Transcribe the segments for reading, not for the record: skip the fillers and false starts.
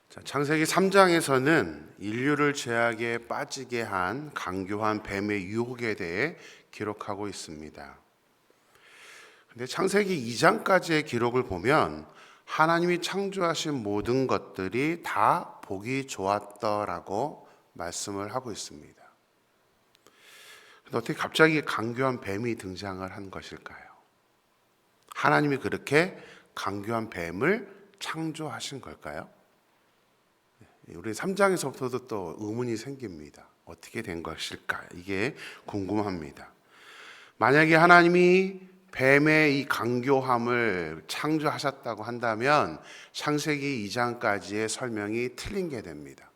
창세기 3장에서는 인류를 죄악에 빠지게 한 강교한 뱀의 유혹에 대해 기록하고 있습니다. 근데 창세기 2장까지의 기록을 보면 하나님이 창조하신 모든 것들이 다 보기 좋았더라고 말씀을 하고 있습니다. 근데 어떻게 갑자기 강교한 뱀이 등장을 한 것일까요? 하나님이 그렇게 강교한 뱀을 창조하신 걸까요? 우리 3장에서부터도 또 의문이 생깁니다. 어떻게 된 것일까? 이게 궁금합니다. 만약에 하나님이 뱀의 이 강교함을 창조하셨다고 한다면 창세기 2장까지의 설명이 틀린 게 됩니다.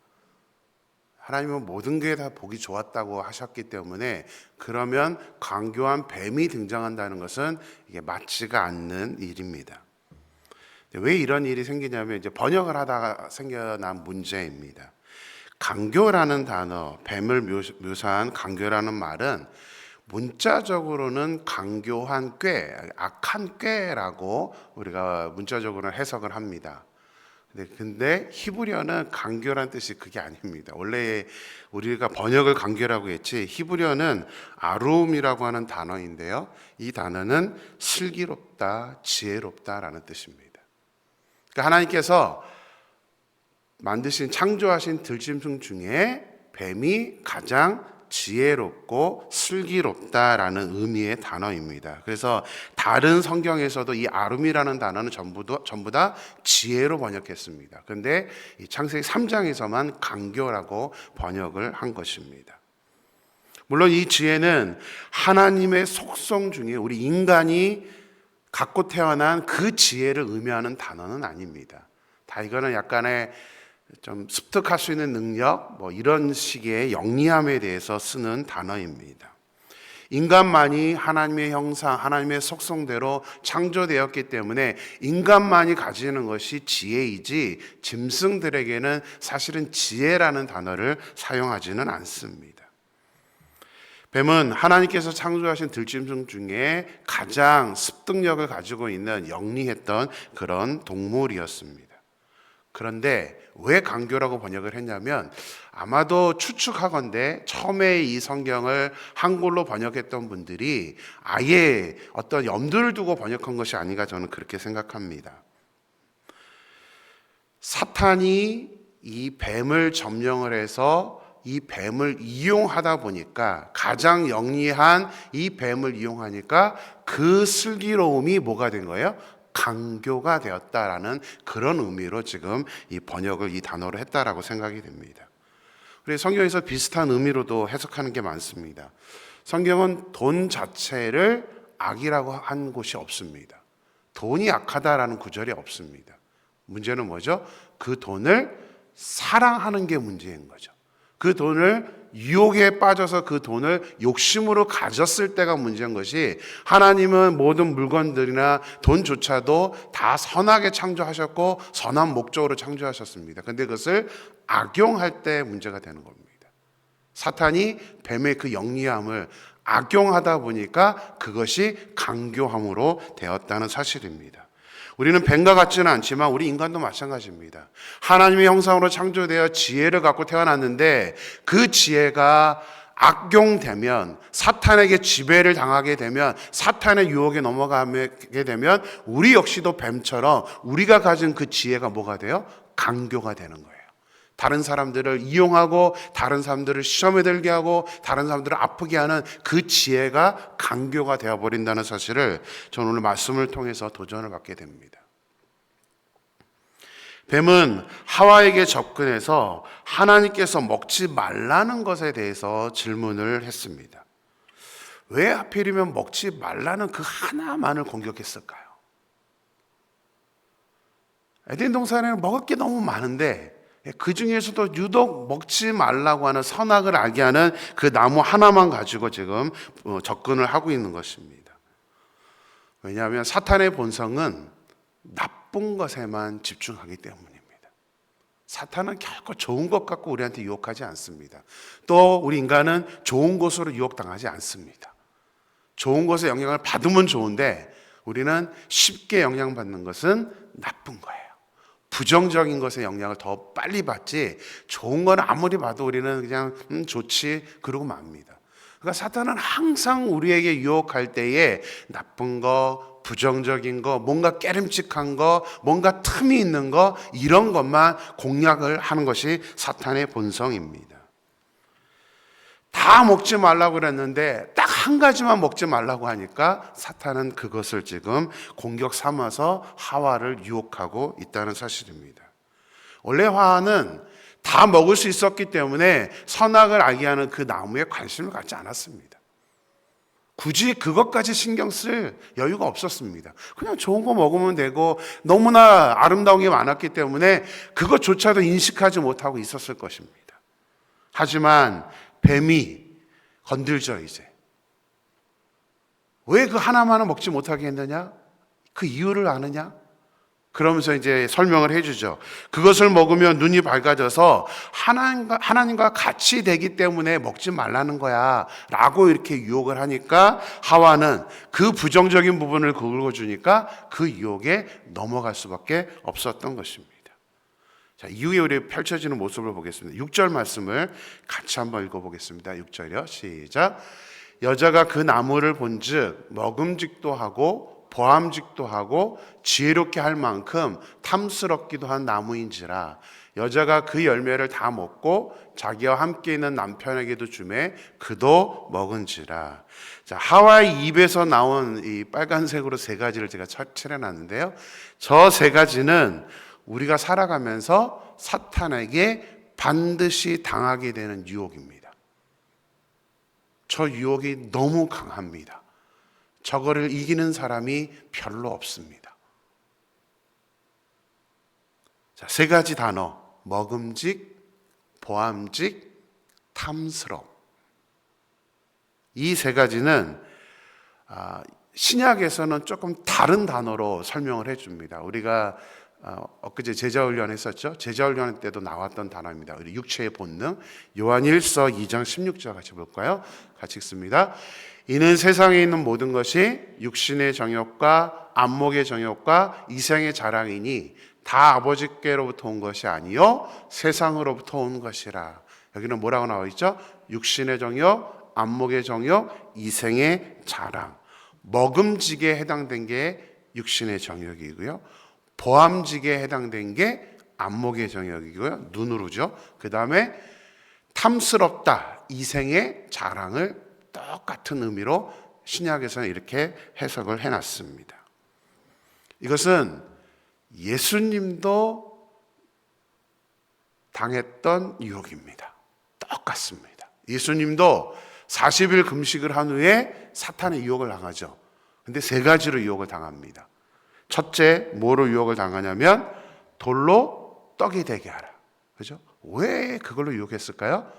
하나님은 모든 게 다 보기 좋았다고 하셨기 때문에 그러면 강교한 뱀이 등장한다는 것은 이게 맞지가 않는 일입니다. 왜 이런 일이 생기냐면 이제 번역을 하다가 생겨난 문제입니다. 강교라는 단어, 뱀을 묘사한 강교라는 말은 문자적으로는 강교한 꾀, 악한 꾀라고 우리가 문자적으로 해석을 합니다. 근데 히브리어는 강교란 뜻이 그게 아닙니다. 원래 우리가 번역을 강교라고 했지 히브리어는 아룸이라고 하는 단어인데요. 이 단어는 슬기롭다, 지혜롭다라는 뜻입니다. 그러니까 하나님께서 만드신 창조하신 들짐승 중에 뱀이 가장 지혜롭고 슬기롭다라는 의미의 단어입니다. 그래서 다른 성경에서도 이 아름이라는 단어는 전부 다 지혜로 번역했습니다. 그런데 이 창세기 3장에서만 강교라고 번역을 한 것입니다. 물론 이 지혜는 하나님의 속성 중에 우리 인간이 갖고 태어난 그 지혜를 의미하는 단어는 아닙니다. 다 이거는 약간의 좀 습득할 수 있는 능력, 이런 식의 영리함에 대해서 쓰는 단어입니다. 인간만이 하나님의 형상, 하나님의 속성대로 창조되었기 때문에 인간만이 가지는 것이 지혜이지 짐승들에게는 사실은 지혜라는 단어를 사용하지는 않습니다. 뱀은 하나님께서 창조하신 들짐승 중에 가장 습득력을 가지고 있는 영리했던 그런 동물이었습니다. 그런데 왜 강교라고 번역을 했냐면 아마도 추측하건대 처음에 이 성경을 한글로 번역했던 분들이 아예 어떤 염두를 두고 번역한 것이 아닌가 저는 그렇게 생각합니다. 사탄이 이 뱀을 점령을 해서 이 뱀을 이용하다 보니까 가장 영리한 이 뱀을 이용하니까 그 슬기로움이 뭐가 된 거예요? 강교가 되었다라는 그런 의미로 지금 이 번역을 이 단어로 했다라고 생각이 됩니다. 그래서 성경에서 비슷한 의미로도 해석하는 게 많습니다. 성경은 돈 자체를 악이라고 한 곳이 없습니다. 돈이 악하다라는 구절이 없습니다. 문제는 뭐죠? 그 돈을 사랑하는 게 문제인 거죠. 그 돈을 유혹에 빠져서 그 돈을 욕심으로 가졌을 때가 문제인 것이 하나님은 모든 물건들이나 돈조차도 다 선하게 창조하셨고 선한 목적으로 창조하셨습니다. 그런데 그것을 악용할 때 문제가 되는 겁니다. 사탄이 뱀의 그 영리함을 악용하다 보니까 그것이 강교함으로 되었다는 사실입니다. 우리는 뱀과 같지는 않지만 우리 인간도 마찬가지입니다. 하나님의 형상으로 창조되어 지혜를 갖고 태어났는데 그 지혜가 악용되면 사탄에게 지배를 당하게 되면 사탄의 유혹에 넘어가게 되면 우리 역시도 뱀처럼 우리가 가진 그 지혜가 뭐가 돼요? 강교가 되는 거예요. 다른 사람들을 이용하고 다른 사람들을 시험에 들게 하고 다른 사람들을 아프게 하는 그 지혜가 강교가 되어버린다는 사실을 저는 오늘 말씀을 통해서 도전을 받게 됩니다. 뱀은 하와에게 접근해서 하나님께서 먹지 말라는 것에 대해서 질문을 했습니다. 왜 하필이면 먹지 말라는 그 하나만을 공격했을까요? 에덴 동산에는 먹을 게 너무 많은데 그 중에서도 유독 먹지 말라고 하는 선악을 알게 하는 그 나무 하나만 가지고 지금 접근을 하고 있는 것입니다. 왜냐하면 사탄의 본성은 나쁜 것에만 집중하기 때문입니다. 사탄은 결코 좋은 것 갖고 우리한테 유혹하지 않습니다. 또 우리 인간은 좋은 것으로 유혹당하지 않습니다. 좋은 것에 영향을 받으면 좋은데 우리는 쉽게 영향받는 것은 나쁜 거예요. 부정적인 것의 영향을 더 빨리 받지, 좋은 거는 아무리 봐도 우리는 그냥 좋지 그러고 맙니다. 그러니까 사탄은 항상 우리에게 유혹할 때에 나쁜 거, 부정적인 거, 뭔가 깨름칙한 거, 뭔가 틈이 있는 거, 이런 것만 공략을 하는 것이 사탄의 본성입니다. 다 먹지 말라고 그랬는데 딱 한 가지만 먹지 말라고 하니까 사탄은 그것을 지금 공격 삼아서 하와를 유혹하고 있다는 사실입니다. 원래 하와는 다 먹을 수 있었기 때문에 선악을 알게 하는 그 나무에 관심을 갖지 않았습니다. 굳이 그것까지 신경 쓸 여유가 없었습니다. 그냥 좋은 거 먹으면 되고 너무나 아름다운 게 많았기 때문에 그것조차도 인식하지 못하고 있었을 것입니다. 하지만 뱀이 건들죠. 이제 왜 그 하나만은 먹지 못하게 했느냐? 그 이유를 아느냐? 그러면서 이제 설명을 해주죠. 그것을 먹으면 눈이 밝아져서 하나님과 같이 되기 때문에 먹지 말라는 거야 라고 이렇게 유혹을 하니까 하와는 그 부정적인 부분을 긁어주니까 그 유혹에 넘어갈 수밖에 없었던 것입니다. 자, 이후에 우리 펼쳐지는 모습을 보겠습니다. 6절 말씀을 같이 한번 읽어보겠습니다. 6절이요. 시작. 여자가 그 나무를 본즉 먹음직도 하고 보암직도 하고 지혜롭게 할 만큼 탐스럽기도 한 나무인지라. 여자가 그 열매를 다 먹고 자기와 함께 있는 남편에게도 주매 그도 먹은지라. 자, 하와의 입에서 나온 이 빨간색으로 세 가지를 제가 칠해놨는데요. 저 세 가지는 우리가 살아가면서 사탄에게 반드시 당하게 되는 유혹입니다. 저 유혹이 너무 강합니다. 저거를 이기는 사람이 별로 없습니다. 자, 세 가지 단어: 먹음직, 보암직, 탐스러움. 이 세 가지는 신약에서는 조금 다른 단어로 설명을 해줍니다. 우리가 엊그제 제자훈련 했었죠. 제자훈련 때도 나왔던 단어입니다. 우리 육체의 본능. 요한일서 2장 16절 같이 볼까요? 같이 읽습니다. 이는 세상에 있는 모든 것이 육신의 정욕과 안목의 정욕과 이생의 자랑이니 다 아버지께로부터 온 것이 아니요 세상으로부터 온 것이라. 여기는 뭐라고 나와 있죠? 육신의 정욕, 안목의 정욕, 이생의 자랑. 먹음직에 해당된 게 육신의 정욕이고요, 보암직에 해당된 게 안목의 정욕이고요, 눈으로죠. 그 다음에 탐스럽다, 이생의 자랑을 똑같은 의미로 신약에서는 이렇게 해석을 해놨습니다. 이것은 예수님도 당했던 유혹입니다. 똑같습니다. 예수님도 40일 금식을 한 후에 사탄의 유혹을 당하죠. 근데 세 가지로 유혹을 당합니다. 첫째, 뭐로 유혹을 당하냐면 돌로 떡이 되게 하라. 그죠? 왜 그걸로 유혹했을까요?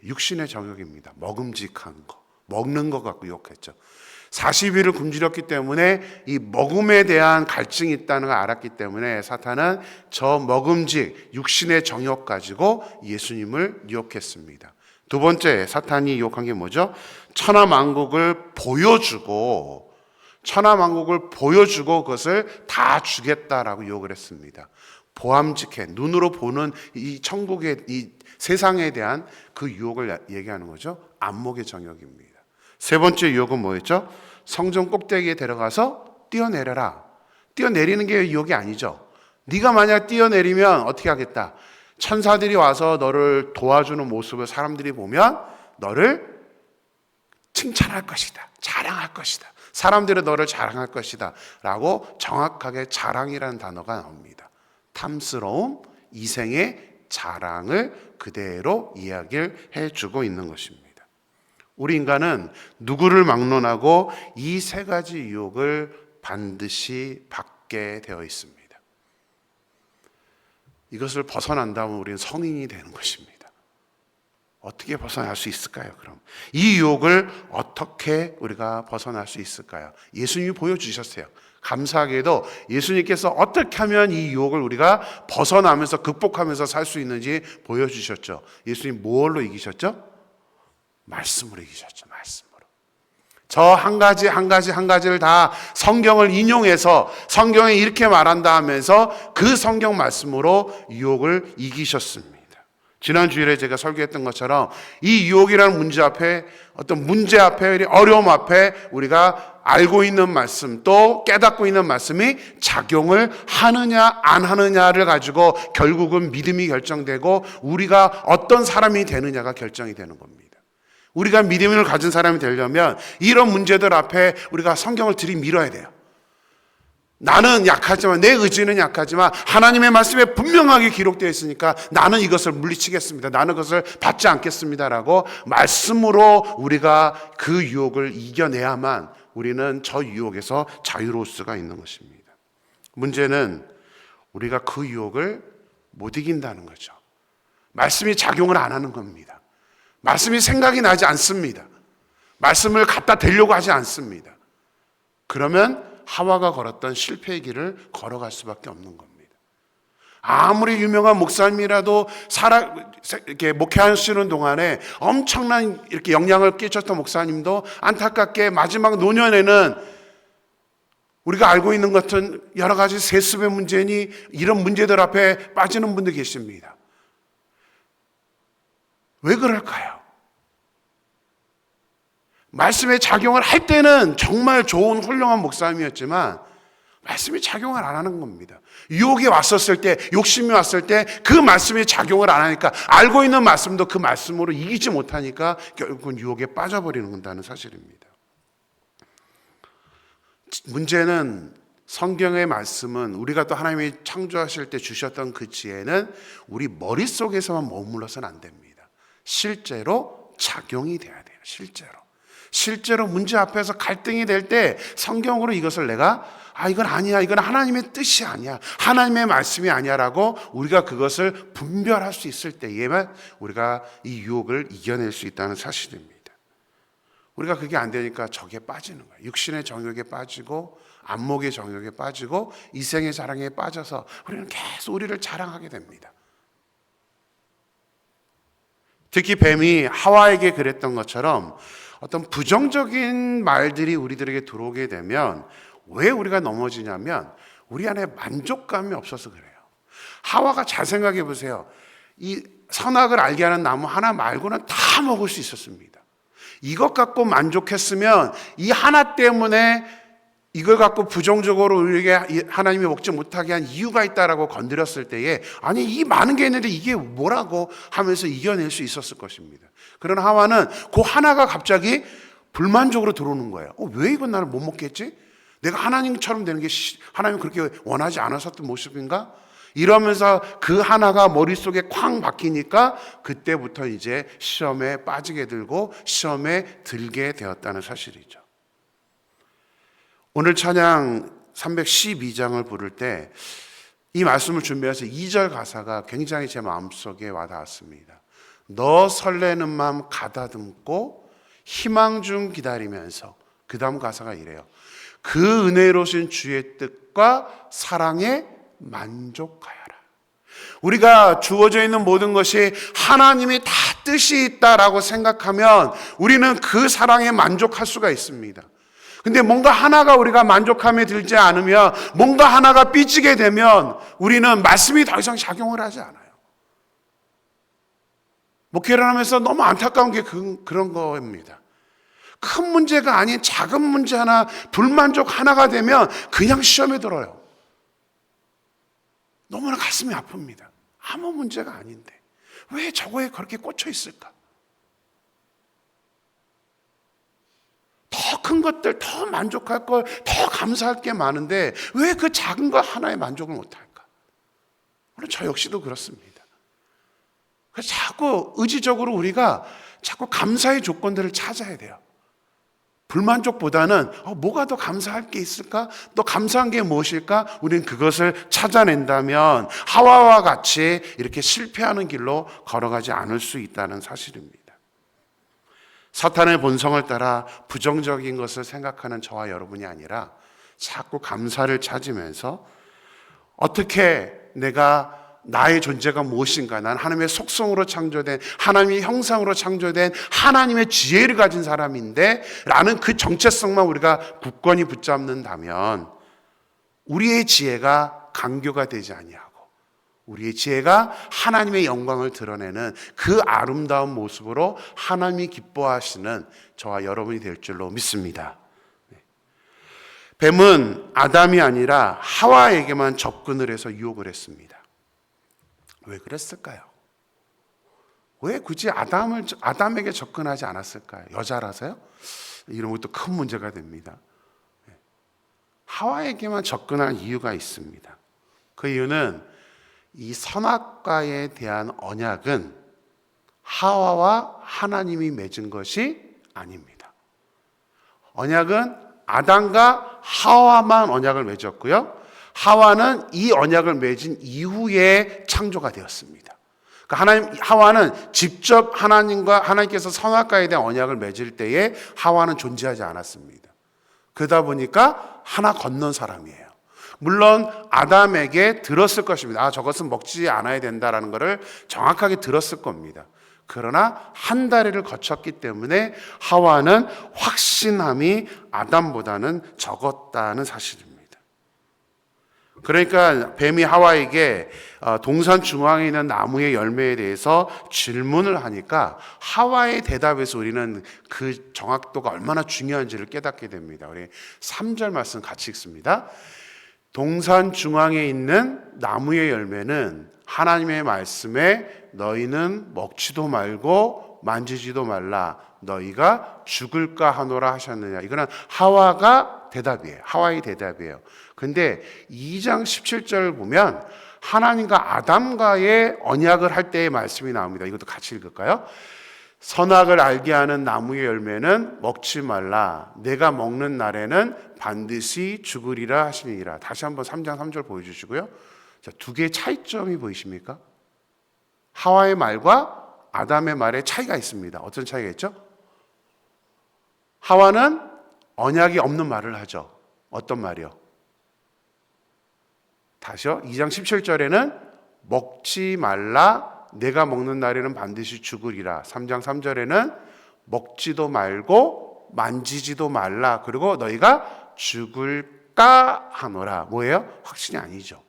육신의 정욕입니다. 먹음직한 거, 먹는 거 갖고 유혹했죠. 40일을 굶주렸기 때문에 이 먹음에 대한 갈증이 있다는 걸 알았기 때문에 사탄은 저 먹음직, 육신의 정욕 가지고 예수님을 유혹했습니다. 두 번째, 사탄이 유혹한 게 뭐죠? 천하만국을 보여주고 그것을 다 주겠다라고 유혹을 했습니다. 보암직해, 눈으로 보는 이 천국의 이 세상에 대한 그 유혹을 얘기하는 거죠. 안목의 정욕입니다. 세 번째 유혹은 뭐였죠? 성전 꼭대기에 데려가서 뛰어내려라. 뛰어내리는 게 유혹이 아니죠. 네가 만약 뛰어내리면 어떻게 하겠다? 천사들이 와서 너를 도와주는 모습을 사람들이 보면 너를 칭찬할 것이다, 자랑할 것이다, 사람들은 너를 자랑할 것이다 라고 정확하게 자랑이라는 단어가 나옵니다. 탐스러움, 이생의 자랑을 그대로 이야기를 해주고 있는 것입니다. 우리 인간은 누구를 막론하고 이 세 가지 유혹을 반드시 받게 되어 있습니다. 이것을 벗어난다면 우리는 성인이 되는 것입니다. 어떻게 벗어날 수 있을까요? 그럼 이 유혹을 어떻게 우리가 벗어날 수 있을까요? 예수님이 보여주셨어요. 감사하게도 예수님께서 어떻게 하면 이 유혹을 우리가 벗어나면서 극복하면서 살 수 있는지 보여주셨죠. 예수님 뭘로 이기셨죠? 말씀으로 이기셨죠. 말씀으로. 저 한 가지 한 가지를 다 성경을 인용해서 성경에 이렇게 말한다 하면서 그 성경 말씀으로 유혹을 이기셨습니다. 지난 주일에 제가 설교했던 것처럼 이 유혹이라는 문제 앞에, 어떤 문제 앞에, 어려움 앞에 우리가 알고 있는 말씀, 또 깨닫고 있는 말씀이 작용을 하느냐 안 하느냐를 가지고 결국은 믿음이 결정되고 우리가 어떤 사람이 되느냐가 결정이 되는 겁니다. 우리가 믿음을 가진 사람이 되려면 이런 문제들 앞에 우리가 성경을 들이밀어야 돼요. 나는 약하지만, 내 의지는 약하지만 하나님의 말씀에 분명하게 기록되어 있으니까 나는 이것을 물리치겠습니다. 나는 그것을 받지 않겠습니다라고 말씀으로 우리가 그 유혹을 이겨내야만 우리는 저 유혹에서 자유로울 수가 있는 것입니다. 문제는 우리가 그 유혹을 못 이긴다는 거죠. 말씀이 작용을 안 하는 겁니다. 말씀이 생각이 나지 않습니다. 말씀을 갖다 대려고 하지 않습니다. 그러면 하와가 걸었던 실패의 길을 걸어갈 수밖에 없는 겁니다. 아무리 유명한 목사님이라도 이렇게 목회하시는 동안에 엄청난 이렇게 영향을 끼쳤던 목사님도 안타깝게 마지막 노년에는 우리가 알고 있는 것은 여러 가지 세습의 문제니 이런 문제들 앞에 빠지는 분들 계십니다. 왜 그럴까요? 말씀의 작용을 할 때는 정말 좋은 훌륭한 목사님이었지만 말씀이 작용을 안 하는 겁니다. 유혹이 왔었을 때, 욕심이 왔을 때 그 말씀이 작용을 안 하니까, 알고 있는 말씀도 그 말씀으로 이기지 못하니까 결국은 유혹에 빠져버리는 사실입니다. 문제는 성경의 말씀은, 우리가 또 하나님이 창조하실 때 주셨던 그 지혜는 우리 머릿속에서만 머물러서는 안 됩니다. 실제로 작용이 돼야 돼요. 실제로 문제 앞에서 갈등이 될 때 성경으로 이것을 내가 이건 아니야, 이건 하나님의 뜻이 아니야, 하나님의 말씀이 아니야라고 우리가 그것을 분별할 수 있을 때에만 우리가 이 유혹을 이겨낼 수 있다는 사실입니다. 우리가 그게 안 되니까 적에 빠지는 거예요. 육신의 정욕에 빠지고 안목의 정욕에 빠지고 이생의 자랑에 빠져서 우리는 계속 우리를 자랑하게 됩니다. 특히 뱀이 하와에게 그랬던 것처럼 어떤 부정적인 말들이 우리들에게 들어오게 되면 왜 우리가 넘어지냐면 우리 안에 만족감이 없어서 그래요. 하와가 잘 생각해 보세요. 이 선악을 알게 하는 나무 하나 말고는 다 먹을 수 있었습니다. 이것 갖고 만족했으면 이 하나 때문에 이걸 갖고 부정적으로 우리에게 하나님이 먹지 못하게 한 이유가 있다라고 건드렸을 때에 아니 이 많은 게 있는데 이게 뭐라고 하면서 이겨낼 수 있었을 것입니다. 그런 하와는 그 하나가 갑자기 불만족으로 들어오는 거예요. 왜 이건 나를 못 먹겠지? 내가 하나님처럼 되는 게 하나님이 그렇게 원하지 않았었던 모습인가? 이러면서 그 하나가 머릿속에 쾅 박히니까 그때부터 이제 시험에 빠지게 되고 시험에 들게 되었다는 사실이죠. 오늘 찬양 312장을 부를 때 이 말씀을 준비해서 2절 가사가 굉장히 제 마음속에 와닿았습니다. 너 설레는 마음 가다듬고 희망 중 기다리면서, 그 다음 가사가 이래요. 그 은혜로우신 주의 뜻과 사랑에 만족하여라. 우리가 주어져 있는 모든 것이 하나님이 다 뜻이 있다라고 생각하면 우리는 그 사랑에 만족할 수가 있습니다. 근데 뭔가 하나가 우리가 만족함에 들지 않으면, 뭔가 하나가 삐지게 되면 우리는 말씀이 더 이상 작용을 하지 않아요. 목회를 하면서 너무 안타까운 게 그런 겁니다. 큰 문제가 아닌 작은 문제 하나, 불만족 하나가 되면 그냥 시험에 들어요. 너무나 가슴이 아픕니다. 아무 문제가 아닌데 왜 저거에 그렇게 꽂혀 있을까? 더 큰 것들, 더 만족할 걸, 더 감사할 게 많은데 왜 그 작은 것 하나에 만족을 못할까? 물론 저 역시도 그렇습니다. 그래서 자꾸 의지적으로 우리가 자꾸 감사의 조건들을 찾아야 돼요. 불만족보다는 뭐가 더 감사할 게 있을까? 또 감사한 게 무엇일까? 우리는 그것을 찾아낸다면 하와와 같이 이렇게 실패하는 길로 걸어가지 않을 수 있다는 사실입니다. 사탄의 본성을 따라 부정적인 것을 생각하는 저와 여러분이 아니라 자꾸 감사를 찾으면서 어떻게 내가 나의 존재가 무엇인가? 난 하나님의 속성으로 창조된, 하나님의 형상으로 창조된 하나님의 지혜를 가진 사람인데 라는 그 정체성만 우리가 굳건히 붙잡는다면 우리의 지혜가 강교가 되지 아니하고 우리의 지혜가 하나님의 영광을 드러내는 그 아름다운 모습으로 하나님이 기뻐하시는 저와 여러분이 될 줄로 믿습니다. 뱀은 아담이 아니라 하와에게만 접근을 해서 유혹을 했습니다. 왜 그랬을까요? 왜 굳이 아담에게 접근하지 않았을까요? 여자라서요? 이런 것도 큰 문제가 됩니다. 하와에게만 접근한 이유가 있습니다. 그 이유는 이 선악과에 대한 언약은 하와와 하나님이 맺은 것이 아닙니다. 언약은 아담과 하와만 언약을 맺었고요. 하와는 이 언약을 맺은 이후에 창조가 되었습니다. 그러니까 하와는 직접 하나님께서 선악과에 대한 언약을 맺을 때에 하와는 존재하지 않았습니다. 그러다 보니까 하나 건넌 사람이에요. 물론 아담에게 들었을 것입니다. 저것은 먹지 않아야 된다라는 것을 정확하게 들었을 겁니다. 그러나 한 다리를 거쳤기 때문에 하와는 확신함이 아담보다는 적었다는 사실입니다. 그러니까 뱀이 하와에게 동산 중앙에 있는 나무의 열매에 대해서 질문을 하니까 하와의 대답에서 우리는 그 정확도가 얼마나 중요한지를 깨닫게 됩니다. 우리 3절 말씀 같이 읽습니다. 동산 중앙에 있는 나무의 열매는 하나님의 말씀에 너희는 먹지도 말고 만지지도 말라 너희가 죽을까 하노라 하셨느냐. 이거는 하와가 대답이에요. 하와의 대답이에요. 근데 2장 17절을 보면 하나님과 아담과의 언약을 할 때의 말씀이 나옵니다. 이것도 같이 읽을까요? 선악을 알게 하는 나무의 열매는 먹지 말라. 내가 먹는 날에는 반드시 죽으리라 하시니라. 다시 한번 3장 3절 보여주시고요. 자, 두 개의 차이점이 보이십니까? 하와의 말과 아담의 말에 차이가 있습니다. 어떤 차이가 있죠? 하와는 언약이 없는 말을 하죠. 어떤 말이요? 다시요. 2장 17절에는 먹지 말라. 내가 먹는 날에는 반드시 죽으리라. 3장 3절에는 먹지도 말고 만지지도 말라. 그리고 너희가 죽을까 하노라. 뭐예요? 확신이 아니죠.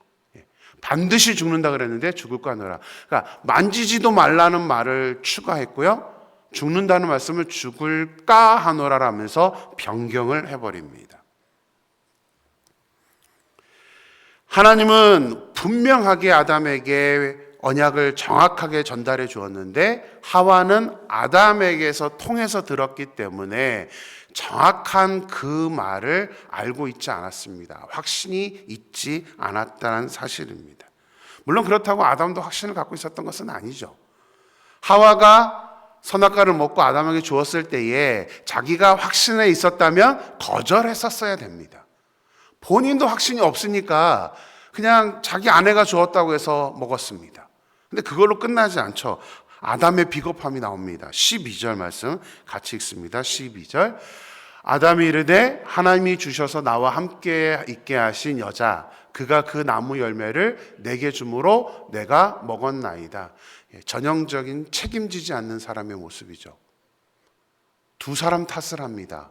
반드시 죽는다 그랬는데 죽을까 하노라. 그러니까 만지지도 말라는 말을 추가했고요. 죽는다는 말씀을 죽을까 하노라라면서 변경을 해버립니다. 하나님은 분명하게 아담에게 언약을 정확하게 전달해 주었는데 하와는 아담에게서 통해서 들었기 때문에 정확한 그 말을 알고 있지 않았습니다. 확신이 있지 않았다는 사실입니다. 물론 그렇다고 아담도 확신을 갖고 있었던 것은 아니죠. 하와가 선악과를 먹고 아담에게 주었을 때에 자기가 확신에 있었다면 거절했었어야 됩니다. 본인도 확신이 없으니까 그냥 자기 아내가 주었다고 해서 먹었습니다. 근데 그걸로 끝나지 않죠. 아담의 비겁함이 나옵니다. 12절 말씀 같이 읽습니다. 12절. 아담이 이르되 하나님이 주셔서 나와 함께 있게 하신 여자 그가 그 나무 열매를 내게 주므로 내가 먹었나이다. 전형적인 책임지지 않는 사람의 모습이죠. 두 사람 탓을 합니다.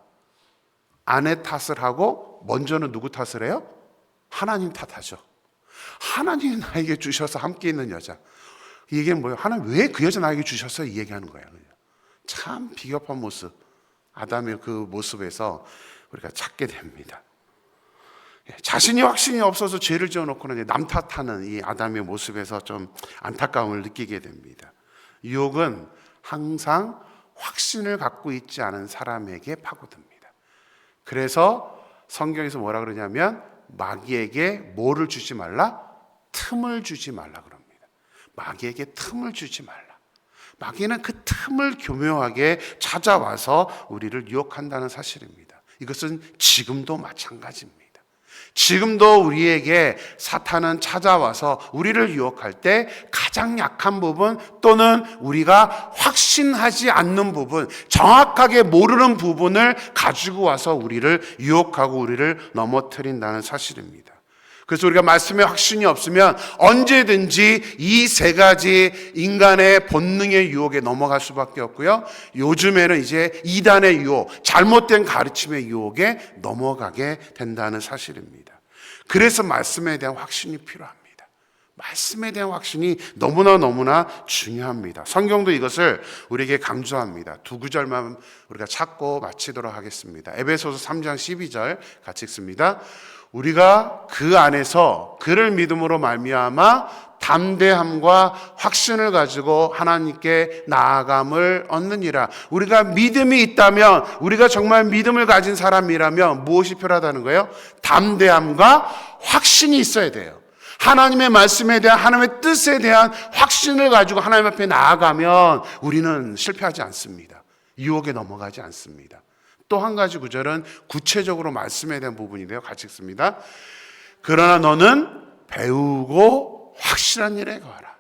아내 탓을 하고 먼저는 누구 탓을 해요? 하나님 탓하죠. 하나님이 나에게 주셔서 함께 있는 여자. 이게 뭐예요? 하나님 왜 그 여자 나에게 주셨어요? 이 얘기하는 거예요. 참 비겁한 모습. 아담의 그 모습에서 우리가 찾게 됩니다. 자신이 확신이 없어서 죄를 지어놓고는 남 탓하는 이 아담의 모습에서 좀 안타까움을 느끼게 됩니다. 유혹은 항상 확신을 갖고 있지 않은 사람에게 파고듭니다. 그래서 성경에서 뭐라 그러냐면 마귀에게 뭐를 주지 말라? 틈을 주지 말라 그럽니다. 마귀에게 틈을 주지 말라. 마귀는 그 틈을 교묘하게 찾아와서 우리를 유혹한다는 사실입니다. 이것은 지금도 마찬가지입니다. 지금도 우리에게 사탄은 찾아와서 우리를 유혹할 때 가장 약한 부분 또는 우리가 확신하지 않는 부분, 정확하게 모르는 부분을 가지고 와서 우리를 유혹하고 우리를 넘어뜨린다는 사실입니다. 그래서 우리가 말씀에 확신이 없으면 언제든지 이 세 가지 인간의 본능의 유혹에 넘어갈 수밖에 없고요. 요즘에는 이제 이단의 유혹, 잘못된 가르침의 유혹에 넘어가게 된다는 사실입니다. 그래서 말씀에 대한 확신이 필요합니다. 말씀에 대한 확신이 너무나 중요합니다. 성경도 이것을 우리에게 강조합니다. 두 구절만 우리가 찾고 마치도록 하겠습니다. 에베소서 3장 12절 같이 읽습니다. 우리가 그 안에서 그를 믿음으로 말미암아 담대함과 확신을 가지고 하나님께 나아감을 얻느니라. 우리가 믿음이 있다면, 우리가 정말 믿음을 가진 사람이라면 무엇이 필요하다는 거예요? 담대함과 확신이 있어야 돼요. 하나님의 말씀에 대한, 하나님의 뜻에 대한 확신을 가지고 하나님 앞에 나아가면 우리는 실패하지 않습니다. 유혹에 넘어가지 않습니다. 또 한 가지 구절은 구체적으로 말씀에 대한 부분인데요. 같이 읽습니다. 그러나 너는 배우고 확실한 일에 거하라.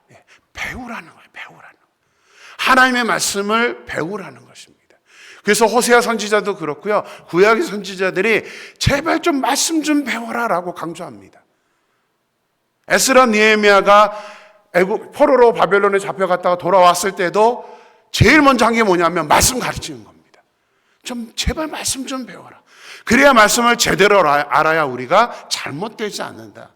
배우라는 거예요. 배우라는 거예요. 하나님의 말씀을 배우라는 것입니다. 그래서 호세아 선지자도 그렇고요. 구약의 선지자들이 제발 좀 말씀 좀 배워라라고 강조합니다. 에스라 느헤미야가 포로로 바벨론에 잡혀갔다가 돌아왔을 때도 제일 먼저 한 게 뭐냐면 말씀 가르치는 겁니다. 좀 제발 말씀 좀 배워라. 그래야 말씀을 제대로 알아야 우리가 잘못되지 않는다.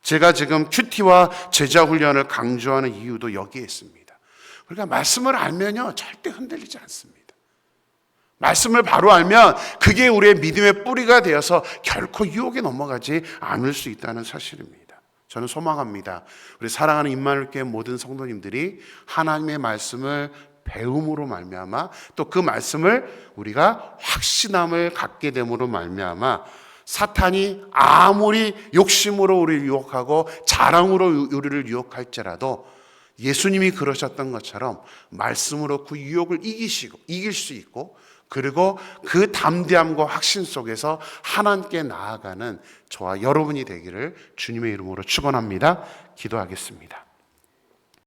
제가 지금 큐티와 제자 훈련을 강조하는 이유도 여기에 있습니다. 그러니까 말씀을 알면요 절대 흔들리지 않습니다. 말씀을 바로 알면 그게 우리의 믿음의 뿌리가 되어서 결코 유혹에 넘어가지 않을 수 있다는 사실입니다. 저는 소망합니다. 우리 사랑하는 임마누엘교회 모든 성도님들이 하나님의 말씀을 배움으로 말미암아 또 그 말씀을 우리가 확신함을 갖게 됨으로 말미암아 사탄이 아무리 욕심으로 우리를 유혹하고 자랑으로 우리를 유혹할지라도 예수님이 그러셨던 것처럼 말씀으로 그 유혹을 이길 수 있고 그리고 그 담대함과 확신 속에서 하나님께 나아가는 저와 여러분이 되기를 주님의 이름으로 축원합니다. 기도하겠습니다.